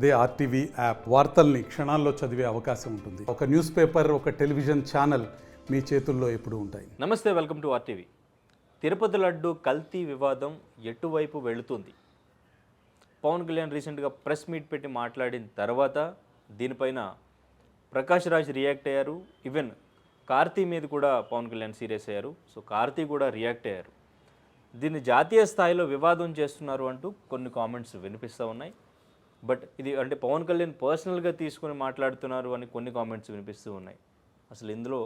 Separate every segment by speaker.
Speaker 1: అదే RTV app వార్తల్ని క్షణాల్లో చదివే అవకాశం ఉంటుంది. ఒక న్యూస్ పేపర్, ఒక టెలివిజన్ ఛానల్ మీ చేతుల్లో ఎప్పుడూ ఉంటాయి.
Speaker 2: నమస్తే, welcome to RTV. Tirupati laddu కల్తీ వివాదం ఎటువైపు వెళుతుంది? పవన్ కళ్యాణ్ రీసెంట్గా ప్రెస్ మీట్ పెట్టి మాట్లాడిన తర్వాత దీనిపైన ప్రకాష్ రాజ్ రియాక్ట్ అయ్యారు. ఈవెన్ కార్తీ మీద కూడా పవన్ కళ్యాణ్ సీరియస్ అయ్యారు. సో కార్తీ కూడా రియాక్ట్ అయ్యారు. దీన్ని జాతీయ స్థాయిలో వివాదం చేస్తున్నారు అంటూ కొన్ని కామెంట్స్ వినిపిస్తూ ఉన్నాయి. బట్ ఇది అంటే పవన్ కళ్యాణ్ పర్సనల్గా తీసుకొని మాట్లాడుతున్నారు అని కొన్ని కామెంట్స్ వినిపిస్తూ ఉన్నాయి. అసలు ఇందులో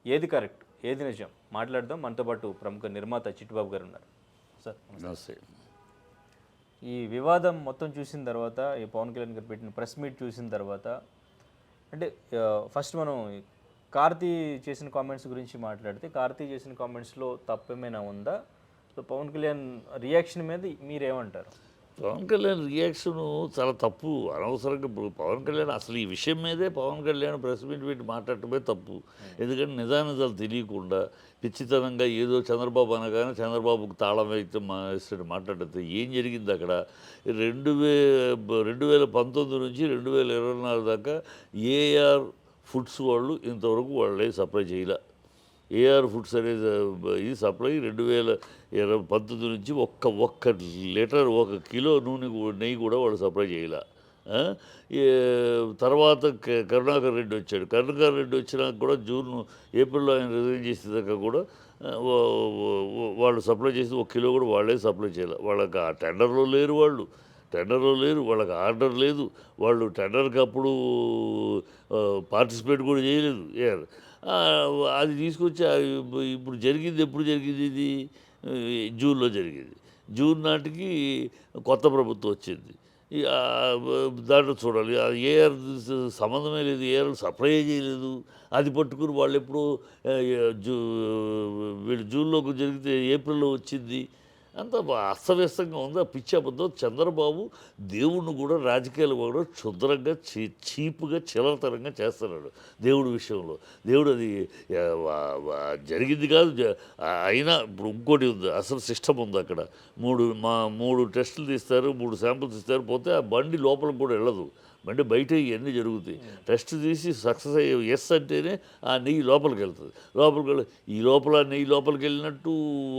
Speaker 2: ఏది కరెక్ట్, ఏది నిజం మాట్లాడదాం. మనతో పాటు ప్రముఖ నిర్మాత చిట్టిబాబు గారు ఉన్నారు. సార్
Speaker 3: నమస్తే.
Speaker 2: ఈ వివాదం మొత్తం చూసిన తర్వాత, ఈ పవన్ కళ్యాణ్ గారు పెట్టిన ప్రెస్ మీట్ చూసిన తర్వాత, అంటే ఫస్ట్ మనం కార్తీ చేసిన కామెంట్స్ గురించి మాట్లాడితే, కార్తీ చేసిన కామెంట్స్లో తప్పేమైనా ఉందా? సో పవన్ కళ్యాణ్ రియాక్షన్ మీద మీరేమంటారు?
Speaker 3: పవన్ కళ్యాణ్ రియాక్షను చాలా తప్పు, అనవసరంగా. ఇప్పుడు పవన్ కళ్యాణ్ అసలు ఈ విషయం మీదే పవన్ కళ్యాణ్ ప్రెస్ మీట్ పెట్టి మాట్లాడటమే తప్పు. ఎందుకంటే నిజానిజాలు తెలియకుండా పిచ్చితనంగా ఏదో చంద్రబాబు అనగానే చంద్రబాబుకు తాళం అయితే ఇస్తాడు మాట్లాడితే ఏం జరిగింది అక్కడ? 2019 నుంచి 2024 దాకా ఏఆర్ ఫుడ్స్ వాళ్ళు ఇంతవరకు వాళ్ళే సప్లై చేయలే. ఏఆర్ ఫుడ్స్ అనేది ఇది సప్లై 2019 నుంచి ఒక్క లీటర్ 1 కిలో నెయ్యి కూడా వాళ్ళు సప్లై చేయలే. తర్వాత కరుణాకర్ రెడ్డి వచ్చాడు. కరుణాకర్ రెడ్డి వచ్చినాక కూడా ఏప్రిల్లో ఆయన రిజైన్ చేసేదాకా కూడా వాళ్ళు సప్లై చేసి 1 కిలో కూడా వాళ్ళే సప్లై చేయలే. వాళ్ళకి ఆ టెండర్లో లేరు, వాళ్ళకి ఆర్డర్ లేదు, వాళ్ళు టెండర్కి అప్పుడు పార్టిసిపేట్ కూడా చేయలేదు. అది తీసుకొచ్చి ఇప్పుడు జరిగింది. ఎప్పుడు జరిగింది ఇది? జూన్లో జరిగింది. జూన్ నాటికి కొత్త ప్రభుత్వం వచ్చింది. దాంట్లో చూడాలి, అది ఏఆర్ సంబంధమే లేదు, ఏఆర్ సప్లై చేయలేదు. అది పట్టుకుని వాళ్ళు ఎప్పుడు వీళ్ళు జూన్లోకి జరిగితే ఏప్రిల్లో వచ్చింది. అంత అస్తవ్యస్తంగా ఉంది. ఆ పిచ్చి అబద్ధం. చంద్రబాబు దేవుడిని కూడా రాజకీయాలు కూడా క్షుద్రంగా చీపుగా చిల్లరతరంగా చేస్తున్నాడు దేవుడి విషయంలో. దేవుడు అది జరిగింది కాదు. అయినా ఇప్పుడు ఇంకోటి ఉంది, అసలు సిస్టమ్ ఉంది అక్కడ. 3 టెస్టులు తీస్తారు, 3 శాంపుల్స్ ఇస్తారు, పోతే ఆ బండి లోపలికి కూడా వెళ్ళదు. బండి బయట ఇవన్నీ జరుగుతాయి. టెస్ట్ తీసి సక్సెస్ అయ్యే ఎస్ అంటేనే ఆ నెయ్యి లోపలికి వెళ్తుంది. ఈ లోపల నెయ్యి లోపలికి వెళ్ళినట్టు,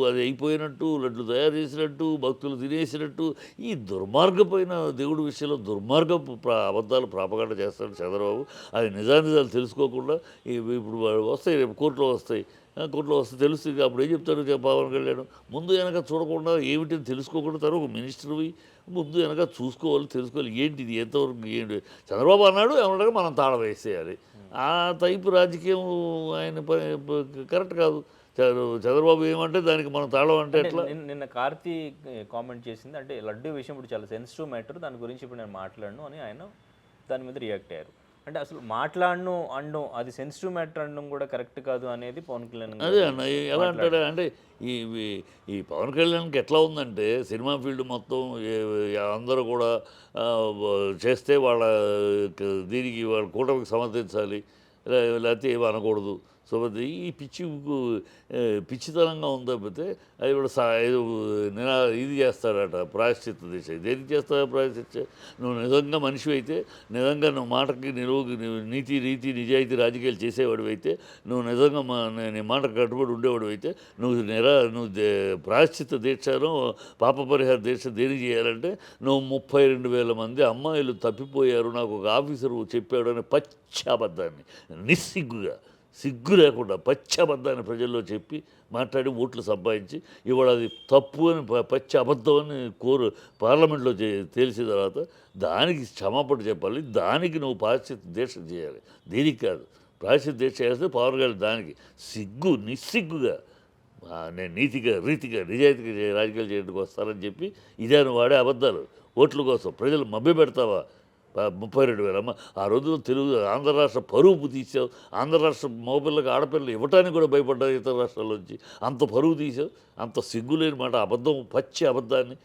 Speaker 3: అది అయిపోయినట్టు, లడ్లు తయారు చేసినట్టు, భక్తులు తినేసినట్టు, ఈ దుర్మార్గమైన దేవుడి విషయంలో దుర్మార్గపు అబద్ధాలు ప్రాపగాండ చేస్తాడు చంద్రబాబు. అది నిజానిజాలు తెలుసుకోకుండా ఇప్పుడు వస్తాయి, రేపు కోర్టులో వస్తే తెలుస్తుంది. అప్పుడు ఏం చెప్తాడు పవన్ కళ్యాణ్? ముందు వెనక చూడకుండా, ఏమిటని తెలుసుకోకుండా, తను ఒక మినిస్టర్వి, ముందు వెనక తెలుసుకోవాలి ఏంటిది, ఎంతవరకు ఏంటి. చంద్రబాబు అన్నాడు, ఏమన్నా మనం తాళం వేసేయాలి. ఆ టైపు రాజకీయం ఆయన కరెక్ట్ కాదు. చంద్రబాబు ఏమంటే దానికి మనం తాళం అంటే ఎట్లా?
Speaker 2: నిన్న కార్తీ కామెంట్ చేసింది, అంటే లడ్డు విషయం ఇప్పుడు చాలా సెన్సిటివ్ మ్యాటర్, దాని గురించి ఇప్పుడు నేను మాట్లాడను అని ఆయన దాని మీద రియాక్ట్ అయ్యారు. అంటే అసలు అనడం, అది సెన్సిటివ్ మ్యాటర్ అనడం కూడా కరెక్ట్ కాదు అనేది పవన్ కళ్యాణ్.
Speaker 3: అదే అన్న, ఎలా అంటాడు అంటే ఈ పవన్ కళ్యాణ్కి ఎట్లా ఉందంటే, సినిమా ఫీల్డ్ మొత్తం అందరూ కూడా చేస్తే వాళ్ళ దీనికి వాళ్ళ కూటమికి సమర్థించాలి, లేకపోతే ఏమి అనకూడదు. సో ఈ పిచ్చితనంగా ఉంది. తప్పితే అది కూడా ఇది చేస్తాడట, ప్రాయశ్చిత్త దిశ. దేనికి చేస్తాడా ప్రాయశ్చిత్త? నువ్వు నిజంగా మనిషి అయితే, నిజంగా నువ్వు మాటకి నీతి నిజాయితీ రాజకీయాలు చేసేవాడు అయితే, నువ్వు నిజంగా నీ మాటకు కట్టుబడి ఉండేవాడు అయితే, నువ్వు ప్రాయశ్చిత్త దీక్షను, పాప పరిహార దీక్ష దేనికి చేయాలంటే, నువ్వు 32,000 మంది అమ్మాయిలు తప్పిపోయారు నాకు ఒక ఆఫీసరు చెప్పాడు అనే పచ్చాబద్ధాన్ని సిగ్గు లేకుండా పచ్చాబద్ధాన్ని ప్రజల్లో చెప్పి మాట్లాడి ఓట్లు సంపాదించి ఇవాళ అది తప్పు అని పచ్చి అబద్ధం అని పార్లమెంట్లో తేల్చిన తర్వాత దానికి క్షమాపణ చెప్పాలి. దానికి నువ్వు ప్రాయశ్చిత్త దీక్ష చేయాలి. దీనికి కాదు. ప్రాయశ్చిత్త దీక్ష చేస్తే పవన్ కళ్యాణ్ దానికి నిస్సిగ్గుగా నేను రీతిగా నిజాయితీగా రాజకీయాలు చేయడానికి వస్తానని చెప్పి ఇదే వాడే అబద్ధాలు ఓట్ల కోసం ప్రజలు మభ్యపెడతావా? 32,000 ఆ రోజుల్లో ఆంధ్ర రాష్ట్ర పరువు తీసావు. ఆంధ్ర రాష్ట్ర మగపిల్లకి ఆడపిల్లలు ఇవ్వటానికి కూడా భయపడ్డారు ఇతర రాష్ట్రాల్లోంచి. అంత పరువు తీసావు. అంత సిగ్గులేని మాట, పచ్చి అబద్ధాన్ని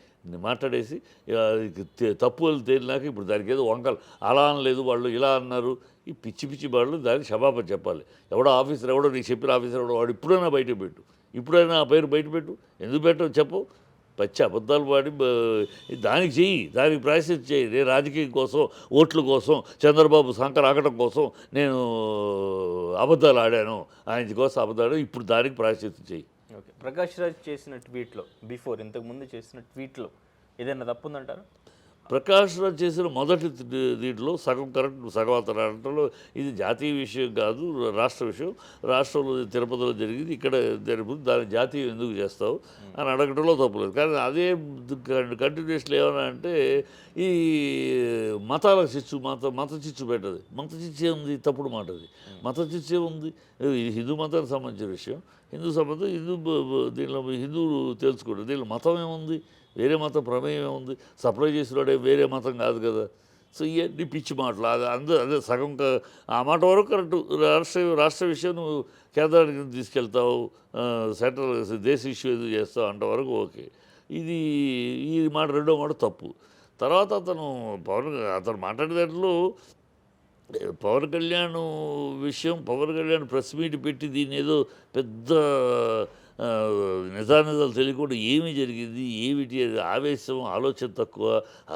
Speaker 3: మాట్లాడేసి తప్పు వాళ్ళు తేలినాక ఇప్పుడు దానికి ఏదో వంకలు అలా అనలేదు, వాళ్ళు ఇలా అన్నారు. ఈ పిచ్చి వాళ్ళు దానికి క్షమాపణ చెప్పాలి. నీకు చెప్పిన ఆఫీసర్ వాడు ఇప్పుడైనా బయట పెట్టు, ఇప్పుడైనా ఆ పేరు బయట పెట్టు. ఎందుకు పెట్టవు చెప్పు. పచ్చి అబద్ధాలు పాడి దానికి చెయ్యి, దానికి ప్రాయశ్చిత్తం చెయ్యి. నేను రాజకీయం కోసం, ఓట్ల కోసం, చంద్రబాబు సంకరాకటం కోసం నేను అబద్ధాలు ఆడాను, ఆయన కోసం అబద్ధాలు, ఇప్పుడు దానికి ప్రాయశ్చిత్తం చెయ్యి.
Speaker 2: ఓకే, ప్రకాష్ రాజ్ చేసిన ట్వీట్లో ఇంతకుముందు చేసిన ట్వీట్లో ఏదైనా తప్పు ఉందంటారా?
Speaker 3: ప్రకాష్ రాజ్ చేసిన మొదటి దీంట్లో సగం కరెక్ట్, సగం అతను ఇది జాతీయ విషయం కాదు, రాష్ట్ర విషయం. రాష్ట్రంలో తిరుపతిలో జరిగింది, ఇక్కడ జరుగుతుంది, దాన్ని జాతీయం ఎందుకు చేస్తావు అని అడగడంలో తప్పులేదు. కానీ అదే కంటిన్యూషన్ ఏమన్నా అంటే ఈ మతాల చిచ్చు, మత చిచ్చు పెట్టదు. మత చిచ్చు ఏముంది? తప్పుడు మాట అది. మత చిచ్చు ఏముంది? ఇది హిందూ మతానికి సంబంధించిన విషయం. హిందూ సంబంధం దీనిలో హిందువులు తెలుసుకోండి. దీనిలో మతం ఏముంది? వేరే మతం ప్రమేయం ఏముంది? సప్లై చేసినాడే వేరే మతం కాదు కదా. సో ఇవన్నీ పిచ్చి మాటలు. అదే సగం ఆ మాట వరకు కరెక్ట్. రాష్ట్ర విషయం నువ్వు కేంద్రానికి తీసుకెళ్తావు, సెంట్రల్ దేశ ఇష్యూ ఎందుకు చేస్తావు అంత వరకు ఓకే. ఈ మాట రెండో మాట తప్పు. తర్వాత అతను మాట్లాడే దాంట్లో పవన్ కళ్యాణ్ విషయం, పవన్ కళ్యాణ్ ప్రెస్ మీట్ పెట్టి దీన్ని ఏదో పెద్ద నిజానిజాలు తెలియకుండా ఏమి జరిగింది, ఏమిటి ఆవేశం, ఆలోచన తక్కువ,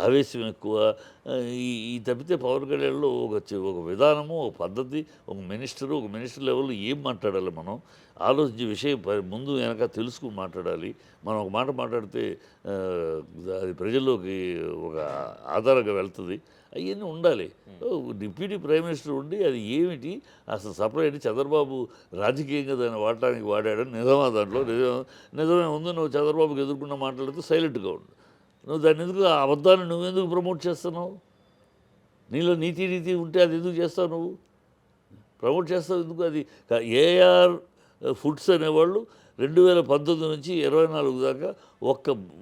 Speaker 3: ఆవేశం ఎక్కువ. ఈ తప్పితే పవన్ కళ్యాణ్లో ఒక విధానము, ఒక పద్ధతి, ఒక మినిస్టర్ లెవెల్లో ఏం మాట్లాడాలి, మనం ఆలోచించే విషయం ముందు వెనక తెలుసుకుని మాట్లాడాలి. మనం ఒక మాట మాట్లాడితే అది ప్రజల్లోకి ఒక ఆధారంగా వెళ్తుంది. అవన్నీ ఉండాలి. డిప్యూటీ ప్రైమ్ మినిస్టర్ ఉండి అది ఏమిటి అసలు సపరేట్ చంద్రబాబు రాజకీయంగా దాన్ని వాడటానికి వాడాడని నిజమా? దాంట్లో నిజమే ఉంది. నువ్వు చంద్రబాబుకి ఎదుర్కొన్న మాట్లాడితే సైలెంట్గా ఉండు. నువ్వు దాన్ని ఎందుకు, ఆ అబద్ధాన్ని నువ్వెందుకు ప్రమోట్ చేస్తున్నావు? నీలో నీతి ఉంటే అది ఎందుకు చేస్తావు? నువ్వు ప్రమోట్ చేస్తావు ఎందుకు? అది ఏఆర్ ఫుడ్స్ అనేవాళ్ళు 2019 నుంచి 24 దాకా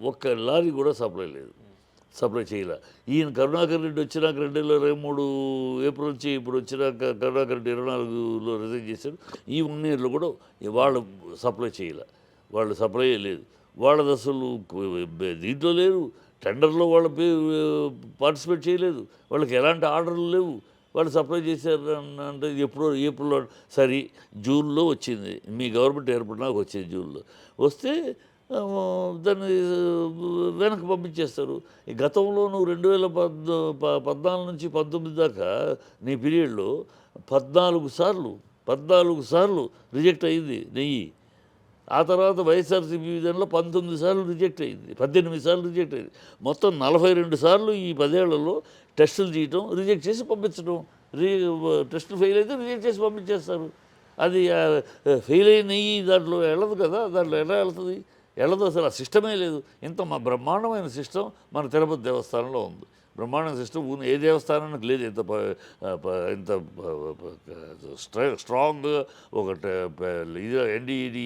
Speaker 3: ఒక్క లారీ కూడా సప్లై చేయలే. ఈయన కరుణాకర్ రెడ్డి వచ్చినాక 2023 ఏప్రిల్ నుంచి ఇప్పుడు వచ్చినాక కరుణాకర్ రెడ్డి 24లో రిజైన్ చేశారు. ఈ 1 ఇయర్లో కూడా వాళ్ళు సప్లై చేయలే. వాళ్ళు సప్లై లేదు. వాళ్ళది అసలు దీంట్లో లేరు, టెండర్లో వాళ్ళ పార్టిసిపేట్ చేయలేదు. వాళ్ళకి ఎలాంటి ఆర్డర్లు లేవు. వాళ్ళు సప్లై చేశారు అంటే ఏప్రిల్లో సరే జూన్లో వచ్చింది. మీ గవర్నమెంట్ ఏర్పడినాక వచ్చింది. జూన్లో వస్తే దాన్ని వెనక్కి పంపించేస్తారు. ఈ గతంలో నువ్వు 2014 నుంచి 19 దాకా నీ పీరియడ్లో 14 సార్లు రిజెక్ట్ అయింది నెయ్యి. ఆ తర్వాత వైఎస్ఆర్సీపీ విధానంలో 19 సార్లు రిజెక్ట్ అయింది, 18 సార్లు రిజెక్ట్ అయింది. మొత్తం 42 సార్లు ఈ 10 ఏళ్లలో టెస్టులు చేయటం, రిజెక్ట్ చేసి పంపించడం. టెస్టులు ఫెయిల్ అయితే రిజెక్ట్ చేసి పంపించేస్తారు. అది ఫెయిల్ అయిన నెయ్యి దాంట్లో వెళ్ళదు కదా. దాంట్లో ఎలా వెళ్తుంది? వెళ్ళదు. అసలు ఆ సిస్టమే లేదు. ఇంత బ్రహ్మాండమైన సిస్టమ్ మన తిరుపతి దేవస్థానంలో ఉంది. బ్రహ్మాండమైన సిస్టమ్ ఏ దేవస్థానానికి లేదు. ఇంత స్ట్రాంగ్గా ఇది ఎన్డీఈడి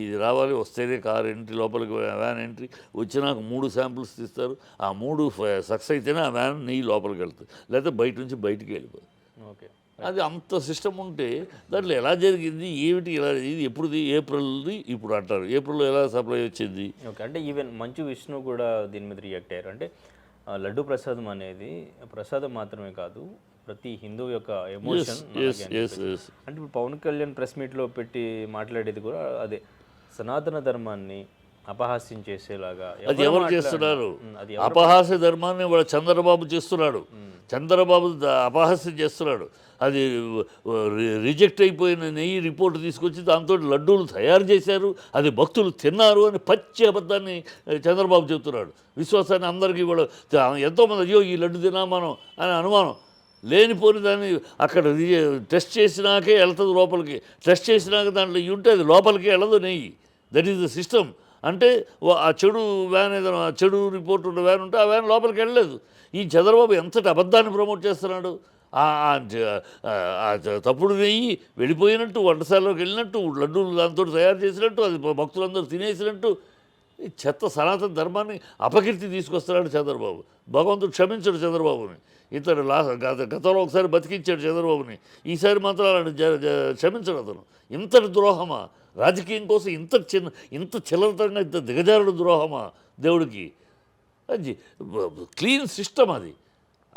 Speaker 3: ఇది రావాలి, వస్తేనే కార్ ఎంట్రీ, లోపలికి వ్యాన్ ఎంట్రీ. వచ్చినాక 3 శాంపుల్స్ తీస్తారు. ఆ 3 సక్సెస్ అయితేనే ఆ వ్యాన్ నెయ్యి లోపలికి వెళ్తుంది, లేకపోతే బయట నుంచి బయటికి వెళ్ళిపోతుంది.
Speaker 2: ఓకే,
Speaker 3: అది అంత సిస్టమ్ ఉంటే దాంట్లో ఎలా జరిగింది, ఏమిటి, ఇలా ఇది ఎప్పుడుది? ఏప్రిల్ది ఇప్పుడు అంటారు. ఏప్రిల్లో ఎలా సప్లై వచ్చింది?
Speaker 2: ఓకే, అంటే ఈవెన్ మంచు విష్ణు కూడా దీని మీద రియాక్ట్ అయ్యారు. అంటే లడ్డు ప్రసాదం అనేది ప్రసాదం మాత్రమే కాదు, ప్రతి హిందూ యొక్క ఎమోషన్. అంటే ఇప్పుడు పవన్ కళ్యాణ్ ప్రెస్ మీట్లో పెట్టి మాట్లాడేది కూడా అదే, సనాతన ధర్మాన్ని అపహాస్యం చేసేలాగా.
Speaker 3: అది ఎవరు చేస్తున్నారు? అపహాస్య ధర్మాన్ని వాడు చంద్రబాబు చేస్తున్నాడు. చంద్రబాబు అపహాస్యం చేస్తున్నాడు. అది రిజెక్ట్ అయిపోయిన నెయ్యి రిపోర్ట్ తీసుకొచ్చి దాంతో లడ్డూలు తయారు చేశారు, అది భక్తులు తిన్నారు అని పచ్చి అబద్ధాన్ని చంద్రబాబు చెబుతున్నాడు. విశ్వాసాన్ని అందరికీ కూడా ఎంతోమంది అయ్యో ఈ లడ్డు తినా మనం అని అనుమానం. లేనిపోని దాన్ని అక్కడ టెస్ట్ చేసినాకే వెళ్తుంది లోపలికి. టెస్ట్ చేసినాక దాంట్లో ఉంటే అది లోపలికి వెళ్ళదు నెయ్యి. That is the system. అంటే ఆ చెడు వ్యాన్ ఏదైనా చెడు రిపోర్ట్ ఉన్న వ్యాన్ ఉంటే ఆ వ్యాన్ లోపలికి వెళ్ళలేదు. ఈ చంద్రబాబు ఎంతటి అబద్ధాన్ని ప్రమోట్ చేస్తున్నాడు. తప్పుడు నెయ్యి వెళ్ళిపోయినట్టు, వంటశాలలోకి వెళ్ళినట్టు, లడ్డూలు దాంతో తయారు చేసినట్టు, అది భక్తులందరూ తినేసినట్టు ఈ చెత్త సనాతన ధర్మాన్ని అపకీర్తి తీసుకొస్తున్నాడు చంద్రబాబు. భగవంతుడు క్షమించాడు చంద్రబాబుని. ఇతడు గతంలో ఒకసారి బతికించాడు చంద్రబాబుని, ఈసారి మాత్రం అలాంటి క్షమించాడు అతను. ఇంతటి ద్రోహమా? రాజకీయం కోసం ఇంత చిల్లరతంగా ఇంత దిగజారుడు ద్రోహమా దేవుడికి? అది క్లీన్ సిస్టమ్. అది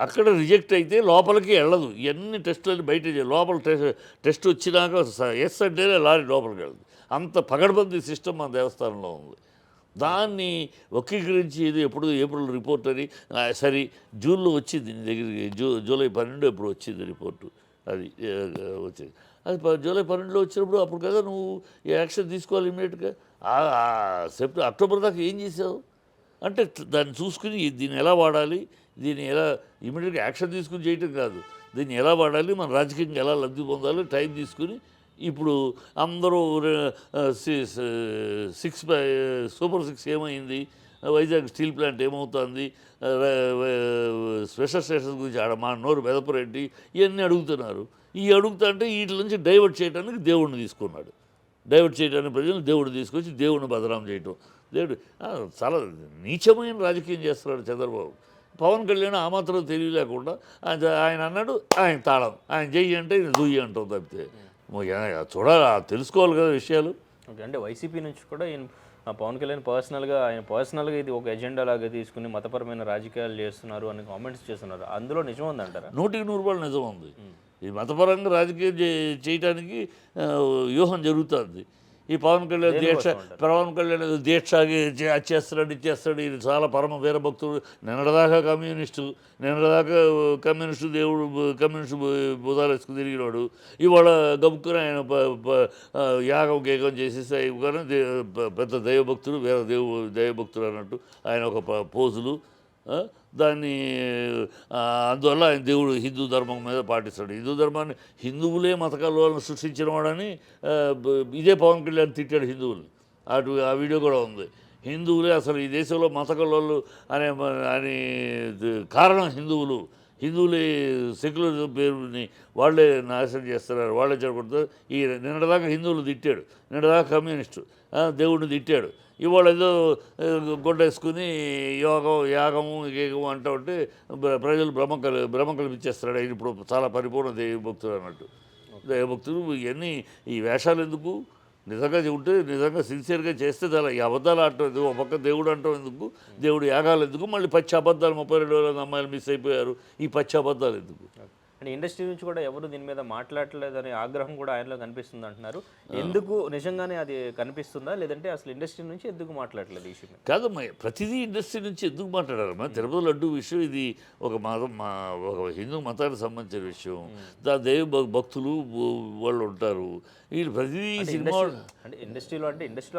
Speaker 3: అక్కడ రిజెక్ట్ అయితే లోపలికి వెళ్ళదు. ఇవన్నీ టెస్టులని బయట లోపల టెస్ట్ వచ్చినాక ఎస్ అంటేనే లారీ లోపలికి వెళ్ళదు. అంత పగడబందీ సిస్టమ్ మన దేవస్థానంలో ఉంది. దాన్ని వక్రీకరించి ఇది ఎప్పుడు ఏప్రిల్ రిపోర్ట్ అని సరే జూన్లో వచ్చింది నీ దగ్గరికి జూలై 12 ఎప్పుడు వచ్చింది రిపోర్టు అది వచ్చింది అది జూలై 12లో వచ్చినప్పుడు అప్పుడు కదా నువ్వు యాక్షన్ తీసుకోవాలి ఇమీడియట్గా అక్టోబర్ దాకా ఏం చేసావు అంటే దాన్ని చూసుకుని దీన్ని ఎలా వాడాలి దీన్ని ఎలా ఇమీడియట్గా యాక్షన్ తీసుకుని చేయటం కాదు దీన్ని ఎలా వాడాలి మన రాజకీయంగా ఎలా లబ్ధి పొందాలి టైం తీసుకుని ఇప్పుడు అందరూ 6 సూపర్ 6 ఏమైంది వైజాగ్ స్టీల్ ప్లాంట్ ఏమవుతుంది స్పెషల్ స్టేషన్ గురించి ఆడ మా నోరు మెదపరెడ్డి ఇవన్నీ అడుగుతున్నారు అడుగుతా అంటే వీటి నుంచి డైవర్ట్ చేయడానికి దేవుడిని తీసుకున్నాడు డైవర్ట్ చేయడానికి ప్రజలు దేవుడిని తీసుకొచ్చి దేవుడిని బదనాం చేయటం దేవుడు చాలా నీచమైన రాజకీయం చేస్తున్నాడు చంద్రబాబు పవన్ కళ్యాణ్ ఆ మాత్రం తెలియలేకుండా ఆయన అన్నాడు ఆయన తాళం ఆయన చెయ్యి అంటే ఆయన దుయ్యి అంటాం తప్పితే చూడాలి తెలుసుకోవాలి కదా విషయాలు.
Speaker 2: ఓకే, అంటే వైసీపీ నుంచి కూడా పవన్ కళ్యాణ్ పర్సనల్గా ఇది ఒక ఎజెండా లాగా తీసుకుని మతపరమైన రాజకీయాలు చేస్తున్నారు అని కామెంట్స్ చేస్తున్నారు. అందులో నిజం ఉందంటారా?
Speaker 3: 100% నిజం ఉంది. ఈ మతపరంగా రాజకీయం చేయటానికి వ్యూహం జరుగుతుంది. ఈ పవన్ కళ్యాణ్ దీక్ష చేస్తాడు ఇచ్చేస్తాడు. ఇది చాలా పరమ వీరభక్తుడు. నిన్నటిదాకా కమ్యూనిస్టు దేవుడు కమ్యూనిస్టు బుధాలు వేసుకుని తిరిగినాడు. ఇవాళ గబుక్కున ఆయన యాగం గేగం చేసేసి కానీ పెద్ద దైవభక్తుడు దైవభక్తుడు అన్నట్టు ఆయన ఒక పోజులు దాన్ని అందువల్ల ఆయన దేవుడు హిందూ ధర్మం మీద పాటిస్తాడు. హిందూ ధర్మాన్ని హిందువులే మత కలవాళ్ళని సృష్టించిన వాడని ఇదే పవన్ కళ్యాణ్ తిట్టాడు హిందువులు. ఆ వీడియో కూడా ఉంది. హిందువులే అసలు ఈ దేశంలో మత కలవాళ్ళు అని కారణం హిందువులే సెక్యులరిజం పేరుని వాళ్ళే నాశనం చేస్తున్నారు, వాళ్ళే చెడగొడుతారు. నిన్నటిదాకా హిందువులు తిట్టాడు, నిన్నటిదాకా కమ్యూనిస్టు దేవుడిని తిట్టాడు. ఇవాళ ఏదో గొడ్డేసుకుని యాగము గేగము అంటూ ఉంటే ప్రజలు భ్రమ కల్పించేస్తాడు. ఆయన ఇప్పుడు చాలా పరిపూర్ణ దైవభక్తుడు అన్నట్టు. దైవభక్తుడు ఇవన్నీ ఈ వేషాలు ఎందుకు? నిజంగా ఉంటే నిజంగా సిన్సియర్గా చేస్తే చాలా ఈ అబద్ధాలు ఆడటం ఎందుకు? ఒక పక్క దేవుడు అంటాం ఎందుకు? దేవుడు యాగాలు ఎందుకు? మళ్ళీ పచ్చి అబద్ధాలు 32,000 అమ్మాయిలు మిస్ అయిపోయారు. ఈ పచ్చి అబద్ధాలు ఎందుకు?
Speaker 2: అంటే ఇండస్ట్రీ నుంచి కూడా ఎవరు దీని మీద మాట్లాడలేదనే ఆగ్రహం కూడా ఆయనలో కనిపిస్తుంది అంటున్నారు. ఎందుకు నిజంగానే అది కనిపిస్తుందా, లేదంటే అసలు ఇండస్ట్రీ నుంచి ఎందుకు మాట్లాడలేదు ఈ విషయం?
Speaker 3: కాదమ్మా, ప్రతిదీ ఇండస్ట్రీ నుంచి ఎందుకు మాట్లాడారమ్మా? తిరుపతి లడ్డు విషయం ఇది ఒక ఒక హిందూ మతానికి సంబంధించిన విషయం. దైవ భక్తులు వాళ్ళు ఉంటారు. వీళ్ళు ప్రతిదీ సినిమా
Speaker 2: అంటే ఇండస్ట్రీలో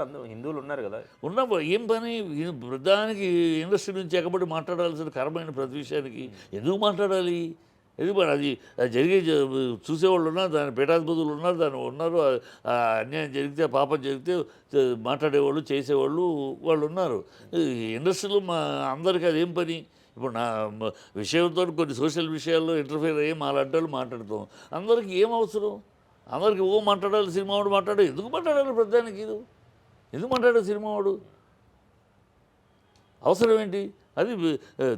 Speaker 2: అందరూ హిందువులు ఉన్నారు కదా,
Speaker 3: ఉన్న ఏం పని దానికి ఇండస్ట్రీ నుంచి ఎక్కబడి మాట్లాడాల్సిన కరమైన ప్రతి విషయానికి ఎందుకు మాట్లాడాలి? ఎందుకు అది జరిగే చూసేవాళ్ళు ఉన్నారు, దాని పీఠాధిపతులు ఉన్నారు, ఉన్నారు. అన్యాయం జరిగితే పాపం జరిగితే మాట్లాడేవాళ్ళు చేసేవాళ్ళు వాళ్ళు ఉన్నారు. ఇండస్ట్రీలో అందరికీ అదేం పని? ఇప్పుడు నా విషయంతో కొన్ని సోషల్ విషయాల్లో ఇంటర్ఫియర్ అయ్యి అలాంటి వాళ్ళు మాట్లాడతాం. అందరికీ ఏం అవసరం? అందరికీ మాట్లాడాలి, సినిమా వాడు మాట్లాడాలి. ఎందుకు మాట్లాడాలి ప్రధానికి? ఇది ఎందుకు మాట్లాడాలి సినిమా వాడు? అవసరం ఏంటి? అది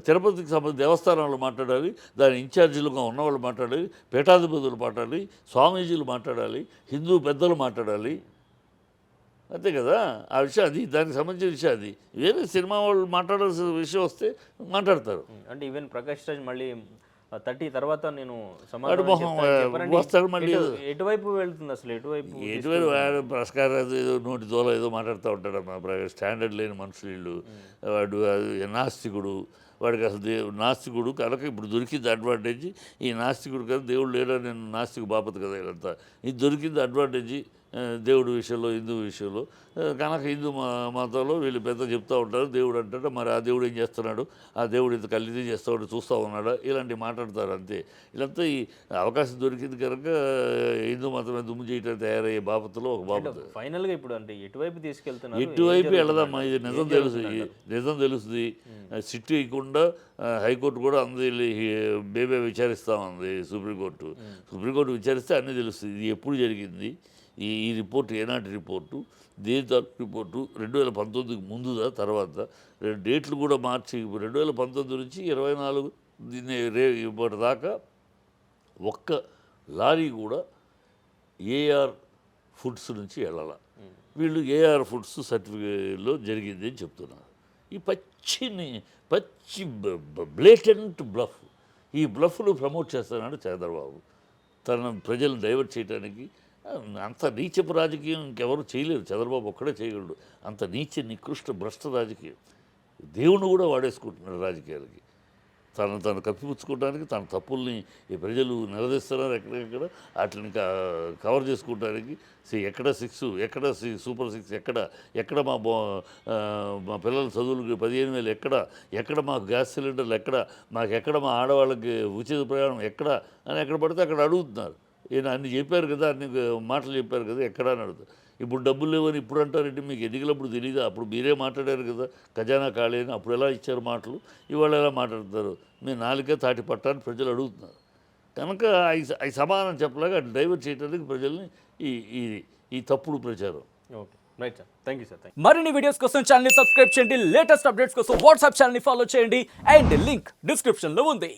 Speaker 3: తిరుపతికి సంబంధించి దేవస్థానాలు మాట్లాడాలి, దాని ఇన్ఛార్జీలుగా ఉన్నవాళ్ళు మాట్లాడాలి, పీఠాధిపతులు మాట్లాడాలి, స్వామీజీలు మాట్లాడాలి, హిందూ పెద్దలు మాట్లాడాలి. అంతే కదా ఆ విషయం. అది దానికి సంబంధించిన విషయం. అది వేరే సినిమా వాళ్ళు మాట్లాడాల్సిన విషయం వస్తే మాట్లాడతారు.
Speaker 2: అంటే ఈవెన్ ప్రకాష్ రాజ్ మళ్ళీ 30 తర్వాత నేను
Speaker 3: వస్తాడు మళ్ళీ.
Speaker 2: ఎటువైపు వెళ్తుంది అసలు?
Speaker 3: ఎటువైపు ప్రస్కారాలు ఏదో నోటి దోల ఏదో మాట్లాడుతూ ఉంటాడు అమ్మా. స్టాండర్డ్ లేని మనుషులు వీళ్ళు. వాడు నాస్తికుడు. వాడికి అసలు నాస్తికుడు కనుక ఇప్పుడు దొరికింది అడ్వాంటేజ్. ఈ నాస్తికుడు కదా దేవుడు లేడా, నేను నాస్తికు బాపతు కదా వీళ్ళంతా. ఇది దొరికింది అడ్వాంటేజ్ దేవుడి విషయంలో, హిందూ విషయంలో. కనుక హిందూ మతంలో వీళ్ళు పెద్ద చెప్తూ ఉంటారు. దేవుడు అంటాడు, మరి ఆ దేవుడు ఏం చేస్తున్నాడు, ఆ దేవుడు ఇంత కలిసి చేస్తాడు చూస్తూ ఉన్నాడా, ఇలాంటివి మాట్లాడతారు అంతే. వీళ్ళంతా ఈ అవకాశం దొరికింది కనుక హిందూ మతమే దుమ్ము చేయటం తయారయ్యే బాపతులో ఒక బాపతు.
Speaker 2: ఫైనల్గా ఇప్పుడు అంటే ఎటువైపు తీసుకెళ్తున్నారు?
Speaker 3: ఎటువైపు వెళదమ్మా, ఇది నిజం తెలుస్తుంది. సిట్ వేయకుండా హైకోర్టు కూడా అందరి బేబే విచారిస్తామంది. సుప్రీంకోర్టు విచారిస్తే అన్నీ తెలుస్తుంది. ఇది ఎప్పుడు జరిగింది, ఈ రిపోర్టు ఏనాటి రిపోర్టు, దేని రిపోర్టు, 2019కి ముందుదా తర్వాత, డేట్లు కూడా మార్చి 2019 నుంచి 24 దీన్ని ఇప్పటిదాకా ఒక్క లారీ కూడా ఏఆర్ ఫుడ్స్ నుంచి వెళ్ళాల. వీళ్ళు ఏఆర్ ఫుడ్స్ సర్టిఫికేట్లో జరిగింది అని చెప్తున్నారు. ఈ పచ్చి బ్లేటెంట్ బ్లఫ్. ఈ బ్లఫ్లు ప్రమోట్ చేస్తున్నాడు చంద్రబాబు తన ప్రజలను డైవర్ట్ చేయడానికి. అంత నీచపు రాజకీయం ఇంకెవరు చేయలేరు, చంద్రబాబు ఒక్కడే చేయగలడు. అంత నీచ నికృష్ట భ్రష్ట రాజకీయం. దేవుణ్ణి కూడా వాడేసుకుంటున్నాడు రాజకీయాలకి, తను కప్పిపుచ్చుకోవడానికి, తన తప్పుల్ని ఈ ప్రజలు నిలదీస్తున్నారు ఎక్కడెక్కడ, వాటిని కవర్ చేసుకోవడానికి. ఎక్కడ 6, ఎక్కడ సూపర్ 6, ఎక్కడ మా పిల్లల చదువులకి 15,000 ఎక్కడ మాకు గ్యాస్ సిలిండర్లు ఎక్కడ మా ఆడవాళ్ళకి ఉచిత ప్రయాణం ఎక్కడ పడితే అక్కడ అడుగుతున్నారు. ఈయన అన్ని చెప్పారు కదా, అన్ని మాటలు చెప్పారు కదా, ఎక్కడ అని అడుగుతారు. ఇప్పుడు డబ్బులు లేవని ఇప్పుడు అంటారంటే మీకు ఎన్నికలప్పుడు తెలియదా? అప్పుడు మీరే మాట్లాడారు కదా ఖజానా ఖాళీ అని, అప్పుడు ఎలా ఇచ్చారు మాటలు, ఇవాళ ఎలా మాట్లాడతారు? మీ నాలుగే తాటి పట్టాన్ని ప్రజలు అడుగుతున్నారు కనుక అవి సమాధానం చెప్పలేక అటు డైవర్ట్ చేయడానికి ప్రజల్ని ఈ తప్పుడు ప్రచారం.
Speaker 2: Okay, right sir, thank you sir.
Speaker 4: మరిన్ని వీడియోస్ కోసం ఛానల్ ని సబ్స్క్రైబ్ చేయండి, లేటెస్ట్ అప్డేట్స్ కోసం వాట్సాప్ ఛానల్ ని ఫాలో చేయండి అండ్ లింక్ డిస్క్రిప్షన్ లో ఉంది.